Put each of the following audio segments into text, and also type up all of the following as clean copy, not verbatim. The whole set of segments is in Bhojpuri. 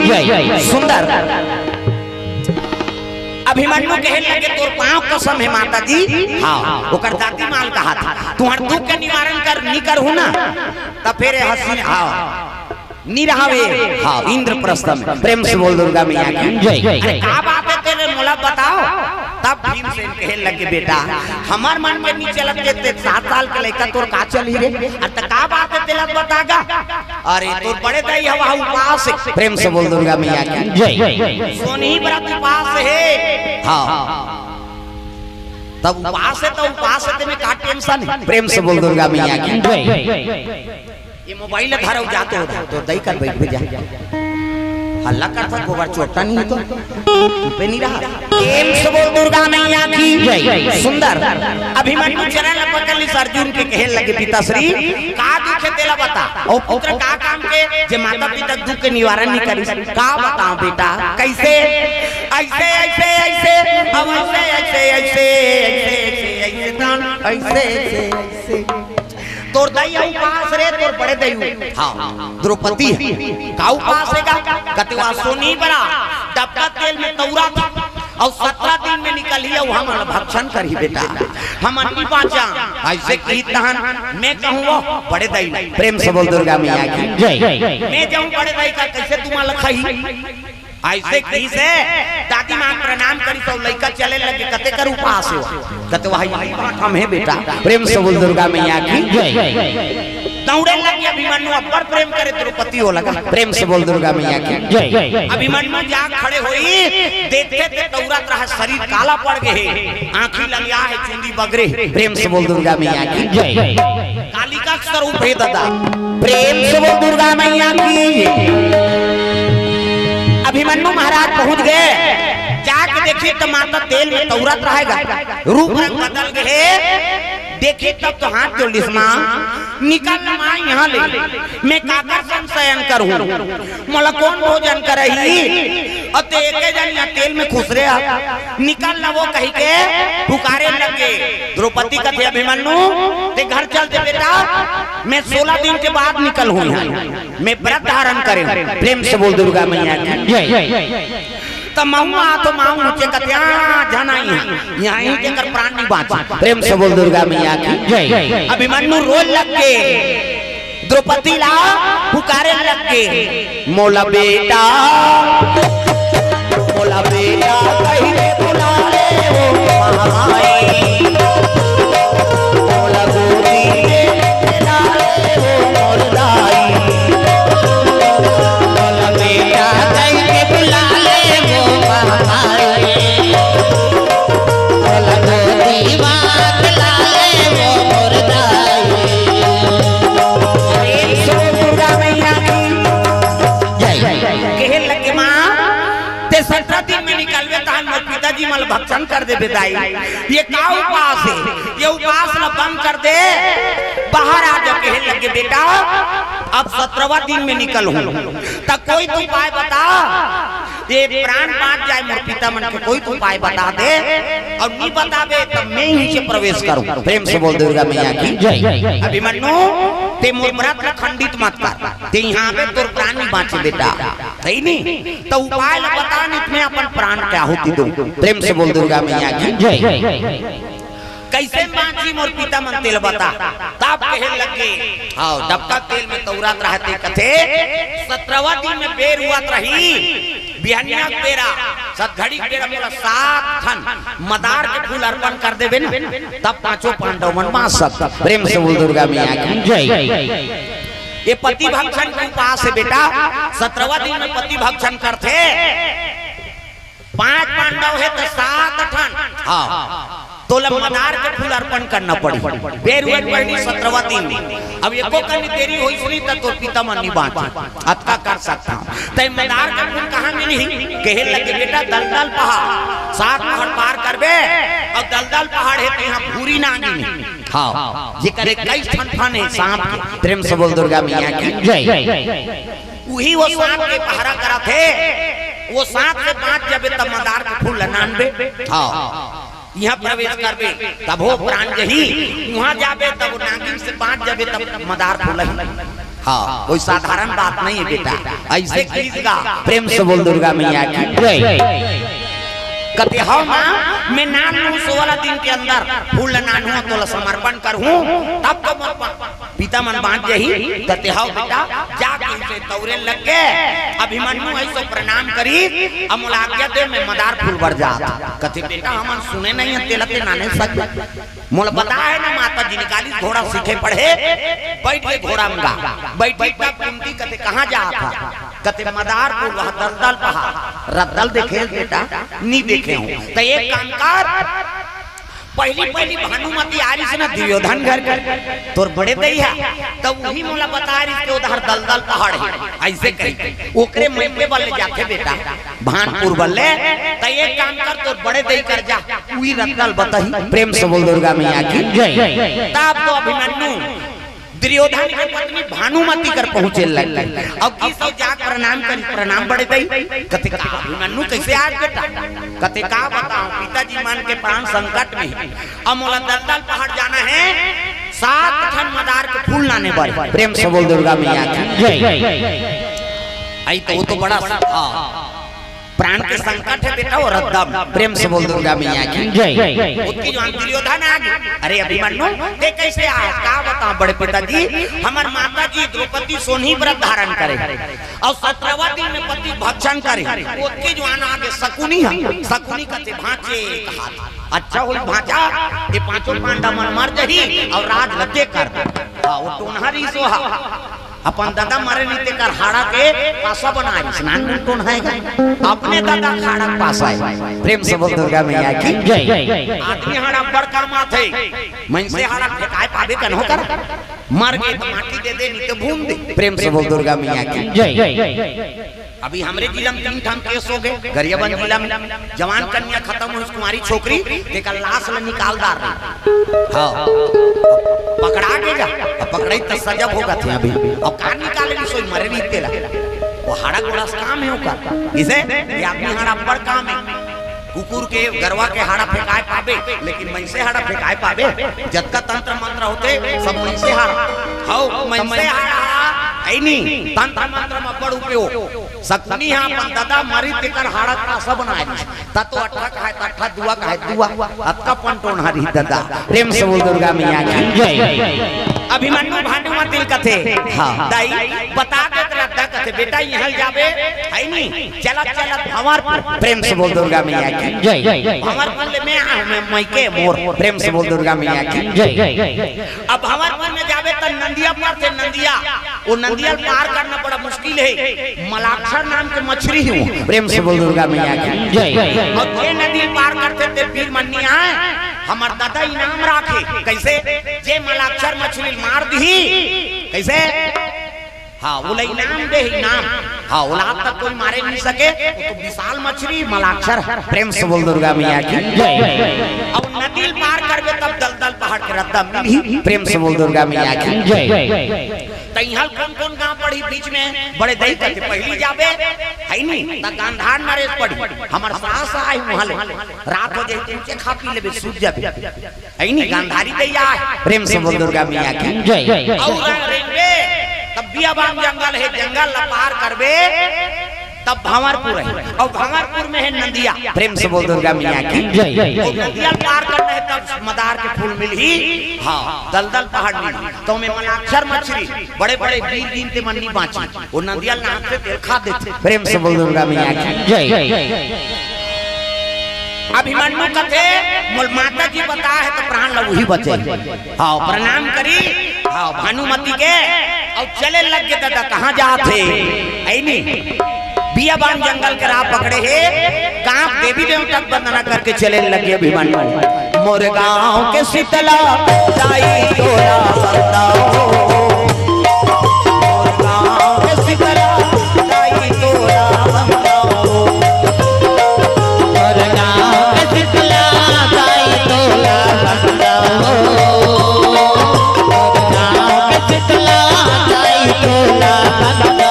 सुंदर अभिमन्यु कहे लगे तोर पांव कसम है माता जी, हाँ ओकर जाति माल कहा था तुम्हार दुख के निवारण कर नी कर हो ना तब फिर हसी हाँ निरहावे हाँ इंद्रप्रस्थ में प्रेम से बोल दुर्गा मैया की जय। क्या बात है तेरे मोला बताओ। तब भीमसेन कहे लगे बेटा हमार मन में नहीं चलत के 7 साल के लड़का तोर का चली रे अत का बात है तेला बतागा। अरे तोर बड़े दई हवा उपास प्रेम से बोल दुर्गा मैया की जय। सोनी व्रत उपास है हाँ तब उपास है तो उपास है में का टेंशन है प्रेम से बोल दुर्गा मैया की जय। ये मोबाइल धरो जाते हो तो दई कर बैठ जा हल्ला करता गोबर चोटा नहीं तो पे नहीं रहा प्रेम से बोल दुर्गा मैया की जय। सुंदर अभिमन्यु चरण पकड़ ली अर्जुन के कहे लगे पिताश्री का दुख है तेला बता और पुत्र का काम के जे माता पिता दुख के निवारण नहीं करी का बताओ बेटा कैसे ऐसे ऐसे ऐसे अब ऐसे ऐसे ऐसे ऐसे ऐसे ऐसे तोर दई उपास रे तोर बड़े दई हाँ द्रौपदी का उपास है का कतवा सोनी बड़ा डबका तेल में तौरा और 17 दिन में निकली हम भक्षण करी बेटा हम नहीं बाचा ऐसे की तहन मैं कहूँ वो बड़े दई प्रेम से बोल दुर्गा मैया की जय। मैं जाऊँ बड़े दई का कैसे तुम्हारा लखाई ऐसे कैसे दादी मां प्रणाम करी तो लड़का चले लगे कते कर उपास हो कते वही हम है बेटा प्रेम से बोल दुर्गा मैया की जय। दौड़े लगे अभिमन्यु अब्बर प्रेम करे द्रौपदी हो लगा प्रेम से बोल दुर्गा मैया की जय। अभिमन्यु जाग खड़े होई देखते थे दौड़त रहा शरीर काला पड़ गए आंखी ललिया है चुंदी बगरे प्रेम से बोल दुर्गा मैया की जय। कालिका स्वरूप है दादा प्रेम से बोल दुर्गा मैया की। अभिमन्यु महाराज पहुंच गए जाके देखिए तो माता तेल में तौरत रहेगा रूप रंग बदल गए देखिए तब तो हाथ जोड़ ली मां निकल मां यहाँ ले मैं काकर संशयन करूं मोला कौन भोजन करही और ते एक जन यहाँ तेल में खुश रहे निकल ना वो कही के पुकारे लगे द्रौपदी का थे अभिमन्यु ते घर चलते बेटा मैं 16 दिन के बाद निकल हूँ मैं व्रत धारण करे प्रेम से बोल दुर्गा मैया की तो महुआ तो माऊ ऊंचे कथिया जाना यहाँ ही के कर प्राण नहीं बाँच प्रेम से बोल दुर्गा मैया की जय। अभिमन्यु रोल लग के द्रौपदी ला पुकारे लग के मोला बेटा कहीं बुला ले वो महामाई मोला गोदी में ला ले वो मोरदाई मोला बेटा कहीं बुला ले वो महामाई मोला गोदी में ला ले वो मोरदाई प्रेम से दुर्गा मैया की जय। कहे लगे मां 17 दिन में निकलवे तान मोर पिताजी मल भक्षण कर दे बेदाई ये का उपास है ये उपास न बंद कर दे बाहर आ जा कहे लगे बेटा अब 17वां दिन में निकल हूं तब कोई तो उपाय बता ये प्राण बाँच जाए मोर पिता मन के कोई तो उपाय बता दे और नहीं बतावे तब मैं ही से प्रवेश करूं प्रेम से बोल दुर्गा मैया की जय। अभिमन्यु ते मोर व्रत खंडित मत कर ते यहाँ पे तोर प्राण नहीं बाँचे बेटा सही नहीं तो उपाय बता नहीं मैं अपन प्राण क्या होती दूं प्रेम से बोल दुर्गा मैया की जय। कैसे बाँची मोर पिता मन तेल बता तब कहे लगे हाँ डबका तेल में तौरात रहते कथे 17वां दिन में बेर हुआ रही बिहनिया पेरा सतघड़ी पेरा मोला 7 खन मदार के फूल अर्पण कर देबे ना तब 5 पांडव मन बाँच सकता प्रेम से बोल दुर्गा मैया की जय। ये पति भक्षण के उपास है बेटा 17वां दिन में पति भक्षण करते 5 पांडव है तो 7 ठन हाँ तो मदार के फूल अर्पण करना पड़ी बेर हुए पड़ी 17वां दिन अब एको कनी देरी होई सुनी त तो पिता मन नहीं बाँच अतका कर सकता तै मदार के फूल कहां मिली कहे लगे बेटा दलदल पहाड़ 7 पहाड़ पार करबे और दलदल पहाड़ है तो यहाँ पूरी नागिन हाँ जे करे 21 ठन है सांप के प्रेम से बोल दुर्गा मैया की जय। वही वो सांप के पहरा करा थे वो 7 से 5 जब तब मदार के फूल 99 हाँ यहाँ प्रवेश करबे तब हो प्राण जही वहाँ जाबे तब नागिन से 5 जबे तब मदार फूल हाँ कोई साधारण बात नहीं है बेटा, ऐसे गीत गा प्रेम से बोल दुर्गा मैया की। कहते हाँ माँ मैं नानू 16 दिन के अंदर फूल नानू तो समर्पण करूँ तब तो पिता मन बांध यही। कहते हाँ बेटा जाके उसे तौरे लग गए, अभिमन्यु ऐसो प्रणाम करी अमूलाज्ञा दे में मदार फूल भर जा। कहते बेटा हम सुने नहीं है तेलते नाने सच मोल बता है ना माता जी निकाली घोड़ा सीखे पढ़े बैठ के घोड़ा में गा बैठ कुंती। कहते कहाँ जा था? कहते मदार फूल वहाँ दलदल पहाड़ रद्दल देखे बेटा नहीं देखे हूँ। तो एक काम कर पहली भानुमती आ रही से ना दुर्योधन घर तोर बड़े दई है तब वही मोला बता रही के उधर दलदल पहाड़ है ऐसे कही ओकरे मेपे वाले जाके बेटा भानपुर वाले। तो एक काम कर तोर बड़े दई कर जा वही रद्दल बताही प्रेम से बोल दुर्गा मैया की जय। तब तो अभिमन्यु दुर्योधन की पत्नी भानुमती कर पहुंचे लग अब की सब जा प्रणाम कर प्रणाम बड़े दई। कहते का अभिमन्यु कैसे आज बेटा? कहते का बताऊं पिताजी मान के प्राण संकट में अमोला दलदल पहाड़ जाना है 7 ठन मदार के फूल लाने पड़े प्रेम से बोल दुर्गा मैया की जय। आई तो वो तो बड़ा प्राण के संकट है बेटा और रद्दम प्रेम से बोल दुर्गा मैया की जय। उसकी जो दुर्योधन आ गई अरे अभिमन्यु ये कैसे आया का बता बड़े पिताजी हमार माता जी द्रौपदी सोनी व्रत धारण करे और 17वां दिन में पति भक्षण करे। उसकी जो आगे शकुनी है शकुनी कहते भांचे कहा अच्छा हो भांचा ये पांचों पांडव मन मर जही और राज लगे कर वो टोनहरी सोहा अपन दादा मारे नीते कर हाड़ा के पासा बनाए स्नान में कौन आएगा अपने दादा हाड़ा पासा है प्रेम से बोल दुर्गा मैया की जय। आदमी हाड़ा बड़ काम आथे मन से हाड़ा फेंकाए पावे कन्हो कर मर गए तो माटी दे दे नहीं तो भूम दे प्रेम से बोल दुर्गा मैया की जय। अभी हमरे जिला में 3 ठाम केस हो गए गरियाबंद जिला में जवान कन्या खत्म हुई कुमारी छोकरी देखा लाश ले निकालदार हाँ पकड़ा के जा पकड़ाई तो सजा होगा थे अभी अब कान निकाले सोई मरे नहीं तेरा वो हाड़ा गोड़ा काम है ओकर इसे ये आदमी हाड़ा बड़ काम है कुकुर के गरवा के हाड़ा फेंकाए पावे लेकिन मनसे हाड़ा फेंकाए पावे जतका तंत्र मंत्र होते सब मनसे हाड़ा हाउ मनसे हाड़ा ऐनी तंत्र मंत्र में बड़ उपयोग सकनी हां अपन दादा मारी तेकर हाड़ा कासा बनाए ता तो अठा कहे अठा दुआ कहे दुआ अतका पंटोन हरी दादा प्रेम से बोल दुर्गा मैया की जय। अभिमन्यु भानुमती कथे हां दाई बता दे तेरा कथे बेटा यहां जावे है नी चला चला भंवरपुर प्रेम से बोल दुर्गा मैया की जय। भंवरपुर में मैं मायके मोर प्रेम से बोल दुर्गा मैया की जय। अब भंवरपुर में जावे त नंदिया पर से नंदिया वो नंदिया पार करना बड़ा मुश्किल है मलाक्षर नाम के मछली हूँ प्रेम से बोल दुर्गा मैया की जय। और ये नदी पार करते थे वीर मन्निया हमार दादा इनाम राखे कैसे जे मलाक्षर मछली मार दी कैसे हाँ वो इनाम दे इनाम हाँ औलाद तक कोई मारे नहीं सके तो विशाल मछली मलाक्षर प्रेम से बोल दुर्गा मैया की जय। अब नदी पार करबे तब दलदल पहाड़ के रद्दा मिली प्रेम से बोल दुर्गा मैया की जय। तैहल कौन गांव पड़ी बीच में बड़े दई करके पहली जाबे है नी त गांधार नरेश पड़ी हमर सास आई महल रात हो जाए के खा पी लेबे सूत जाबे है नी गांधारी दैया प्रेम से बोल दुर्गा मैया की जय। और रेंगे तब बियाबान जंगल है जंगल पार करबे तब भंवरपुर है और भंवरपुर में है नंदिया प्रेम से बोल दुर्गा मैया की जय। और नंदिया पार करना है तब मदार के फूल मिली हाँ दलदल पहाड़ मिली तो में मलाक्षर मछली बड़े बड़े वीर गिनते मन्नी बांची वो नंदिया नाम से तेल खा देते प्रेम से बोल दुर्गा मैया की जय। अभिमन्यु कथे मोल माता जी बता है तो प्राण लग वही बचे हाँ प्रणाम करी हाँ भानुमती के और चले लग गए दादा कहाँ जाते ऐनी बियाबान जंगल के राह पकड़े है गांव देवी देवता वंदना करके चले लगे अभिमन्यु मोर गांव के शीतला जाई तोरा बताओ मोर गांव के शीतला जाई तोरा बताओ मोर गांव के शीतला जाई तोरा बताओ मोर गांव के शीतला जाई तोरा बताओ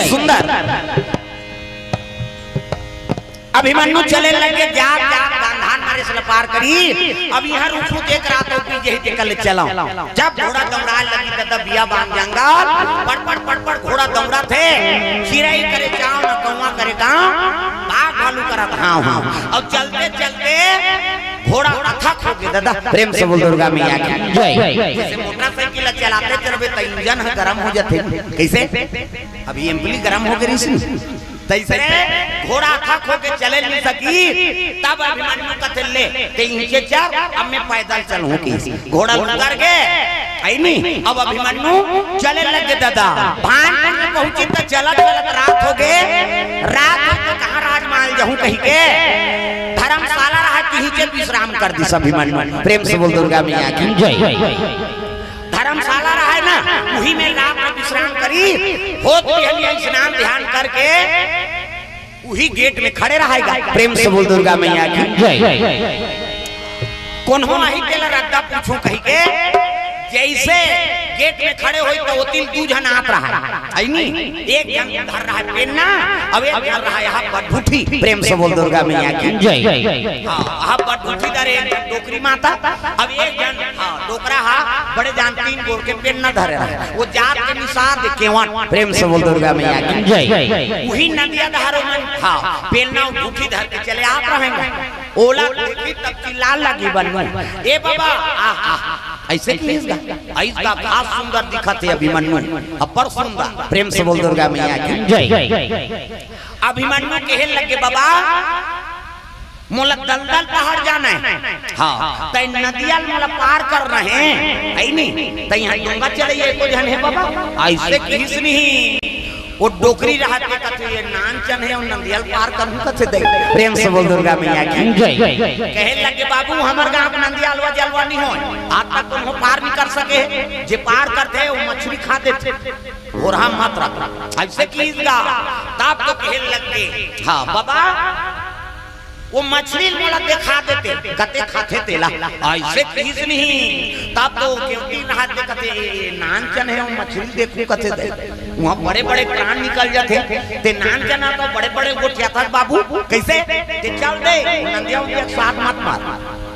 सुंदर। अभिमन्यु चले लगे जाग जाग गांधार मारे से पार करी। अब यहाँ रुकू देख रहा तो पीछे ही निकल चला। जब घोड़ा दौड़ा लगी तब बिया बांध जंगल पट पट पट पट घोड़ा दौड़ा थे। चिराई करे चाव न कौवा करे गाँव भाग भालू करा था। और चलते चलते घोड़ा अथक हो गया। दादा प्रेम से बोल दुर्गा मैया की जय। जैसे मोटरसाइकिल चलाते चलबे तो इंजन गरम हो जाते कैसे अभी एम्पली गरम हो गई तैसे घोड़ा थक होके चले नहीं सकी। तब अभिमन्यु का चले नीचे चल अब मैं पैदल चलूं की घोड़ा उतर गए आई नहीं। अब अभिमन्यु चले लगे दादा भान पहुंची तो चलत चलत रात हो गए। रात तो कहाँ राजमहल जाऊं कहीं के धर्मशाला रहा नीचे विश्राम कर दी अभिमन्यु। प्रेम से बोल दुर्गा मैया की जय। धर्मशाला रहा है ना वही में रात में विश्राम करी होत स्नान ध्यान करके वही गेट में खड़े रहेगा। प्रेम से बोल दुर्गा मैया की जय। कौन हो नहीं तेला रद्दा पूछो कहीं के जैसे गेट में खड़े हुई तो तीन दू जन आत रहा है नहीं। एक जन धर रहा है पेन्ना अब एक धर रहा है यहाँ बटूठी। प्रेम से बोल दुर्गा मैया की जय। हाँ बटूठी धरे डोकरी माता। अब एक जन डोकरा हा बड़े जान तीन गोर के पेन्ना धरे रहा वो जात के निषाद केवन। प्रेम से बोल दुर्गा मैया की जय। वही नदिया धारो में पेन्ना डूठी धर के चले आप रहेंगे। ओला देखी तब चिल्ला लगी बन ए बाबा ऐसे ऐसा बहुत सुंदर दिखत है अभिमन्यु अपर सुंदर। प्रेम से बोल दुर्गा मैया की जय। अभिमन्यु कहे लगे बाबा मोला दलदल पहाड़ जाना है। हाँ तै नदिया मोला पार कर रहे हैं आई नहीं तै यहाँ डोंगा चले को जन है बाबा ऐसे किस नहीं वो डोकरी रहा कथे ये नानचन है और नंदियल पार करूं कथे दे। प्रेम से बोल दुर्गा मैया की जय। कहे लगे बाबू हमर गांव नंदियालवा जलवा नहीं हो आज तक तुम पार नहीं कर सके जे पार करते वो मछली खा देते और हम मत रख ऐसे कीजिएगा। तब तो कहे लगे हाँ बाबा वो मछली मोला दिखा देते कते खाते तेला ऐसे किस नहीं। तब तो क्योंकि रात में कते नानचन है वो मछली देखो कते दे वहाँ बड़े बड़े प्राण निकल जाते ते नानचन तो बड़े बड़े गोठिया था बाबू कैसे ते चल दे नदिया के साथ मत मार।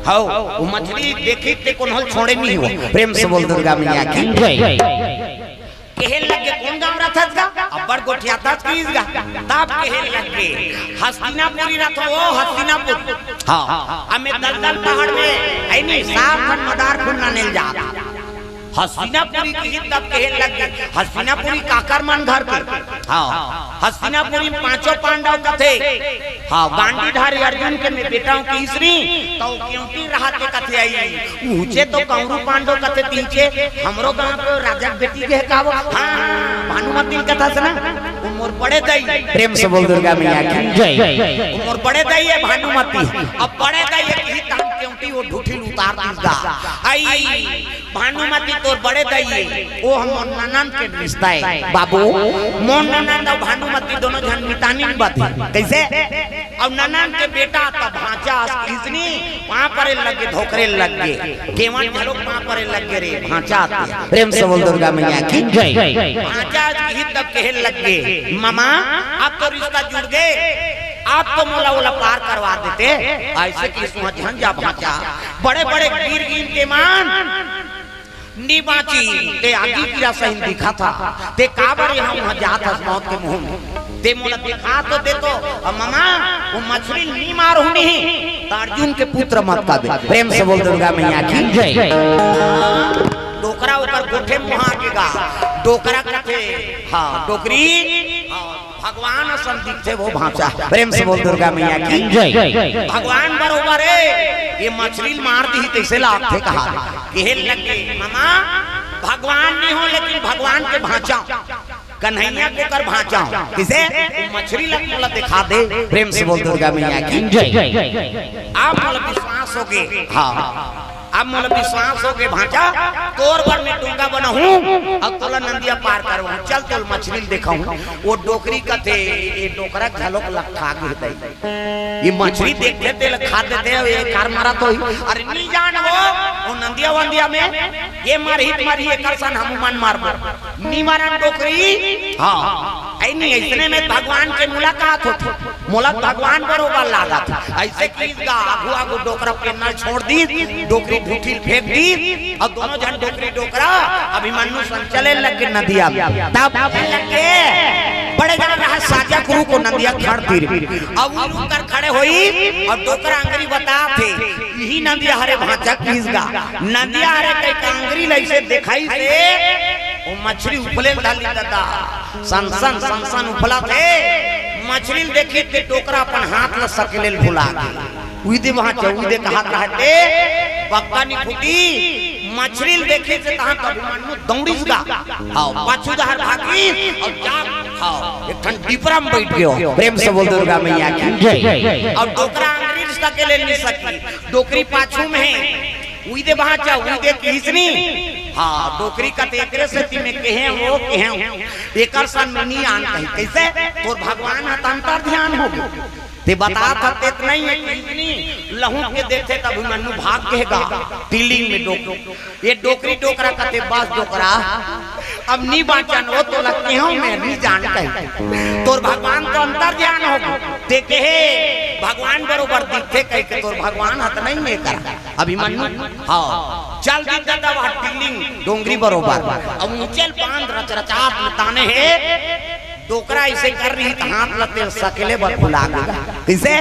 हाँ वो मछली देखी ते कौन हल छोड़े नहीं हो। प्रेम से बोल दुर्गा मैया की जय। कहे लगे कौन गांव रथत गा अब्बर गोठिया तक कीजगा। तब कहे लगे हस्तिनापुरी रथ वो हस्तिनापुर। हाँ हमें दलदल पहाड़ में आई नहीं साफ मदार खुलना नहीं जा हस्तिनापुरी की तब कहे लगे हस्तिनापुरी काकर मन घर के। हाँ हस्तिनापुरी पांचों पांडव का थे। हाँ गांडीधारी अर्जुन के मैं बेटाओं की स्त्री तो क्योंकि राहत के कथे आई ऊंचे तो कौरव पांडव कथे तीनचे हमरो गांव को राजा बेटी के कावो। हाँ भानुमती कथा से ना उमर बड़े दई। प्रेम से बोल दुर्गा मैया की जय। उमर बड़े दई है भानुमती अब बड़े दई है कि क्योंकि वो ढूठी उतार दीगा आई भानुमती तो बड़े दई वो हम ननंद के रिश्ता है बाबू। मोन ननंद और भानुमती दोनों जन मितानी बात कैसे अब ननंद के बेटा तब भांचा किसनी वहां पर लगे धोकरे लग गए केवन झलोक वहां पर लग गए रे भांचा। प्रेम से बोल दुर्गा मैया की जय। भांचा की तब कहे लग गए मामा अब तो रिश्ता जुड़ गए आप तो मोला ओला पार करवा देते ऐसे की झंझा भांचा बड़े बड़े गिर गिन के मान निबाची ते आगे कीरा सही दिखा था ते काबर यहाँ वहाँ जात हस मौत के मुंह में ते मोला दिखा तो दे तो मामा वो मछली नहीं मारू नहीं तो अर्जुन के पुत्र मत का दे। प्रेम से बोल दुर्गा मैया की जय। डोकरा ऊपर गोठे मुहा के गा डोकरा कथे हाँ डोकरी भगवान संदिग्ध थे वो भांचा। प्रेम से बोल दुर्गा मैया की जय। भगवान बरोबर है ये मछली मार दी कैसे लाभ थे कहा कहे लगे मामा भगवान नहीं हो लेकिन भगवान के भांचा कन्हैया को कर भांचा किसे मछली लग दिखा दे। प्रेम से बोल दुर्गा मैया की जय। आप मतलब विश्वास हो गए हाँ अब मतलब विश्वास हो गए भांचा तोर बर में डूंगा बना हूँ अब तोला नंदिया पार करो चल तोल मछली देखा हूँ वो डोकरी का थे ये डोकरा झलोक खा गिरते ये मछली देखते थे खा देते ये कार मारा तो अरे नहीं जान वो नंदिया वंदिया में ये मारी एक सन हम मन मार नहीं मारा डोकरी। हाँ ऐ नहीं ऐसने में भगवान के मुलाकात होती, मुलाक भगवान बरोबर लागा था। ऐसे कीगा आगू आगू डोकरा पेन्ना छोड़ दी, डोकरी ढूठी फेंक दी और दोनों जन डोकरी डोकरा अभिमन्यु संचले लगे नदिया। तब लगे बड़े जन रहा साजा गुरु को नदिया खड़ती रही। अब वो कर खड़े हुई और डोकरा अंगरी बता थे यही नदिया हरे भांचा कीगा नदिया हरे कई कांगरी लैसे दिखाई से वो मछली उफले डाली दादा संसन संसन उफला थे मछली देखी ते टोकरा अपन हाथ ल सकेले भुला गई उइदे वहां चौदे का हाथ रहते पक्का नहीं फूटी मछली देखे से कहां अभिमन्यु दौड़ीगा हां पाछू दहर भागी और जा हां एक ठन डिपरा में बैठ गयो। प्रेम से बोल दुर्गा मैया की जय। और डोकरा अंगरी रिश्ता के ले नहीं सकी डोकरी पाछू में है उइदे वहां चा उइदे किसनी हाँ डोकरी का तेकरे से ती में कहे हो एकर सन में नहीं आन कहीं कैसे तोर भगवान अंतर ध्यान हो ते बता सकते नहीं है कितनी लहू के देखते तब अभिमन्यु भाग केगा तिलिंग में डोक ये डोकरी डोकरा कते बास डोकरा अब नी बाचन हो तो लगते हो मैं नहीं जान कहीं तोर भगवान तो अंतर ध्यान हो ते कहे भगवान बरोबर दिखे कह के तोर भगवान हत नहीं में कर अभिमन्यु हां चल दी दादा वहां तिलिंग डोंगरी बरोबर अब ऊंचल बांध रच रचात ताने है डोकरा ऐसे कर रही तो हाथ लते सकेले बर फुला गया कैसे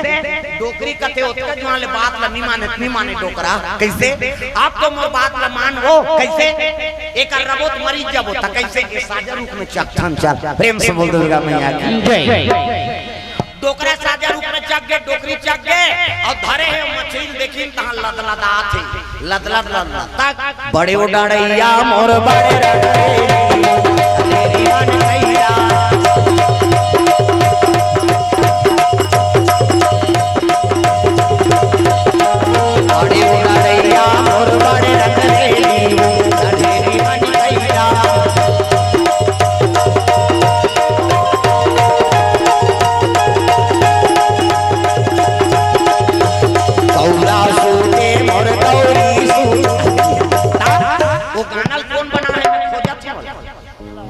डोकरी कथे होते जो वाले बात ल नहीं माने डोकरा कैसे आप तो मोर बात ल मान हो कैसे एक रबोत मरीज जब होता कैसे के साजा रूप में चक्थन चल। प्रेम से बोल दुर्गा मैया की जय। डोकरा साजा रूप में चक गए डोकरी चक गए और धरे है मछली देखी तहां लदलदा थे लदलद तक बड़े उड़ड़ैया मोर बड़े तेरी मन कैया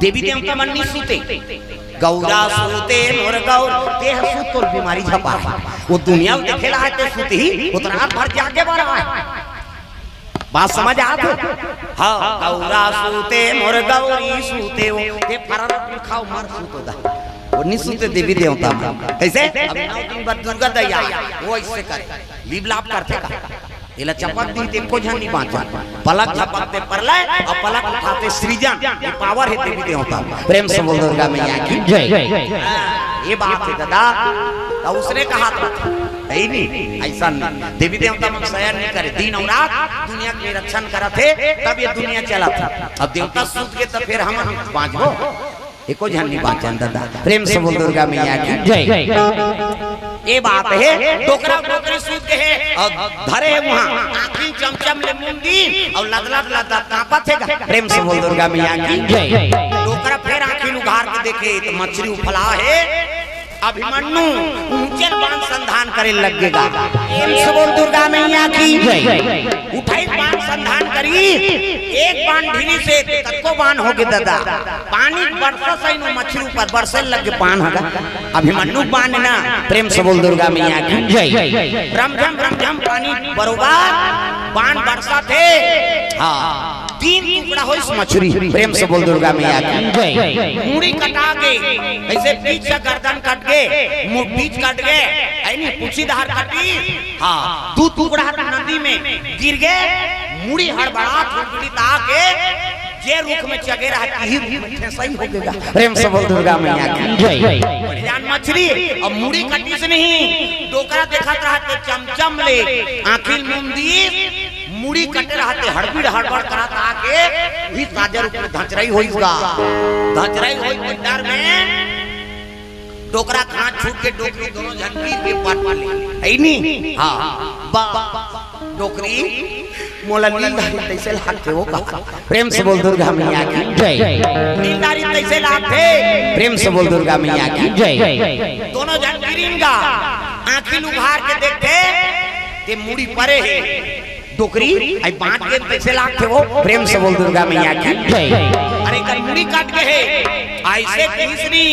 देवी देवता मन नहीं सूते गौरा सूते मोर गौर देह सूतोल बीमारी झपा है वो दुनिया में देखेला है ते सूते ही उतना भर जाके बड़ा है बात समझ आत हां गौरा सूते मोर गौरी सूते वो ते फरर खाओ मार सूतोदा वो नहीं सूते देवी देवता कैसे अब 9 दिन बाद दुर्गा दैया वो ऐसे करे लीब लाभ करते का इला चपक दी को झनी बाचा पलक झपकते परले और पलक उठाते सृजन ये पावर है देवी देवता। प्रेम से बोल दुर्गा मैया की जय। ये बात है दादा तो उसने कहा था है नहीं ऐसा नहीं देवी देवता मन शयन नहीं करे दिन और रात दुनिया के रक्षण करत है तब ये दुनिया चला था अब देवता सूत के तब फिर हम बांचबो एको झनी बाचन दादा। प्रेम से बोल दुर्गा मैया की जय। ये बात है डोकरा डोकरी सूत के है और धरे है वहां आंखी चमचम ले मुंडी और लदलद लदलद कांपत है। प्रेम से बोल दुर्गा मैया की जय। डोकरा फिर आंखी उघार के देखे तो मछली उफला है अभिमन्यु ऊंचे बाण संधान करे लगेगा। प्रेम से बोल दुर्गा मैया की जय। उठाई बाण संधान करी एक बाण ढीली से तको बाण हो गए दादा पानी बरसा सही नो मछली ऊपर बरसे लगे बाण होगा अभिमन्यु बाण ना। प्रेम से बोल दुर्गा मैया की जय। ब्रह्म पानी बरोबर बाण बरसा थे हां 3 टुकड़ा हो इस मछली। प्रेम से बोल दुर्गा मैया की जय। मुड़ी कटा के ऐसे बीच से गर्दन कट गए मुंह बीच कट गए ऐ नहीं पूछी धार कटी हां 2 टुकड़ा नदी में गिर गए मुड़ी हड़बड़ा थोड़ी ताके जे रुख में चगे रहा ही सही हो गएगा। प्रेम से बोल दुर्गा मैया की जय। जान मछली और मुड़ी कटी से नहीं डोकरा देखत रहते चमचम ले आंखिल मुंदी मुड़ी कटे रहते हड़बड़ हड़बड़ करत आके भी ताजा रूप में धचराई होईगा धचराई होई पिंडार में डोकरा खान छूट के डोकरी दोनों झंकी के पाट ले है नी हां बा डोकरी मोला नीलधारी कैसे लागते हो का। प्रेम से बोल दुर्गा मैया की जय। नीलधारी कैसे लागते प्रेम से बोल दुर्गा मैया की जय। दोनों जन गिरिंगा आंखी उघार के देखते ते मुड़ी परे है डोकरी आई बांट के कैसे लागते हो। प्रेम से बोल दुर्गा मैया की जय। अरे कर मुड़ी काट के है ऐसे तीसरी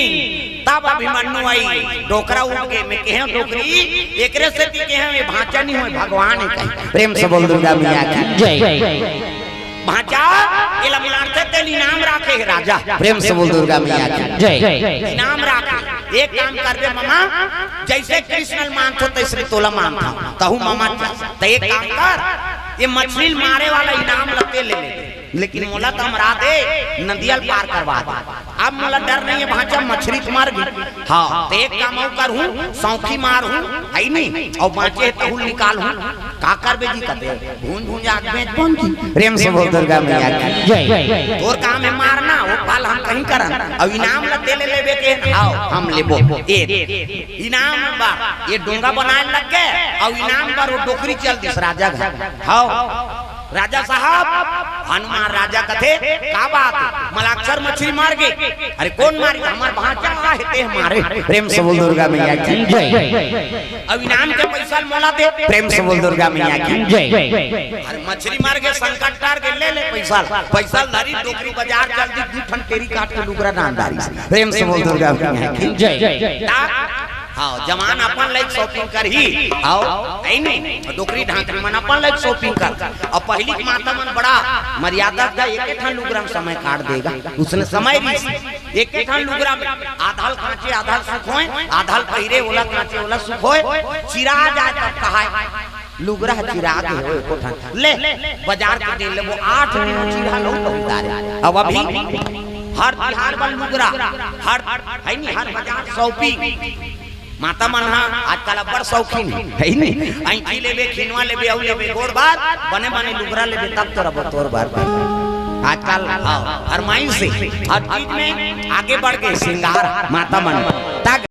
तब अभिमन्यु आई डोकरा उठ के मैं कहे डोकरी एकरे से ती कहे में भांचा नहीं होए भगवान है कहे प्रेम से बोल दुर्गा मैया की जय भांचा एला मिलाते तेल इनाम राखे है राजा प्रेम से बोल दुर्गा मैया की जय इनाम राखे एक काम कर दे मामा जैसे कृष्ण मानतो तैसे तोला मानता तहु मामा तो एक काम कर ये मछली मारे वाला इनाम लगते ले लेकिन मोला तो हमरा दे नदियल पार करवा दे अब मोला डर नहीं है भांचा मछली मार गई हाँ तो एक काम और कर हूँ सौखी मार हूँ है नहीं और बाँचे तहुल निकाल हूँ का कर बेजी कहते भून भून आग में कौन की प्रेम से बोल दुर्गा मैया की जय तोर काम है मारना वो पाल हम कहीं करन अब इनाम लगते ले लेबे के आओ हम लेबो ए इनाम बा ये डोंगा बनाए लग गए और इनाम पर वो डोकरी चल दिस राजा घर हाँ राजा साहब हनुमान राजा कथे का बात मलाक्षर मछली मार गए अरे कौन मारी हमार भांचा है मारे प्रेम से बोल दुर्गा मैया की जय अब इनाम के पैसा मोला दे प्रेम से बोल दुर्गा मैया की जय अरे मछली मार के संकट टार के ले पैसा पैसा लरी डोकरी बाजार जल्दी दू ठन तेरी काट के लुगरा नामदारी प्रेम से बोल दुर्गा मैया की जय हाँ जवान अपन लाइक शॉपिंग कर ही आओ ऐ नहीं डोकरी ढांकरी मन अपन लाइक शॉपिंग कर और पहली माता मन बड़ा मर्यादा का एक ठन लुगरा में समय काट देगा उसने समय भी एक ठन लुगरा में आधाल कांचे आधाल सुख होए आधाल पहिरे ओला कांचे ओला सुख होए चिरा जाए तब कहा लुगरा चिरा दे होए को ठन ले बाजार के दे ले वो 8 चिरा लो उतारे अब अभी हर बिहार बन लुगरा हर है नहीं हर बाजार शॉपिंग माता मन आजकल बड़ शौकीन है नहीं ऐंठी लेबे खिनवा लेबे औ लेबे गोड़ बात बने बने लुगरा लेबे तब तोरा तोर बार आजकल हर माइल से हर चीज में आगे बढ़ के श्रृंगार माता मन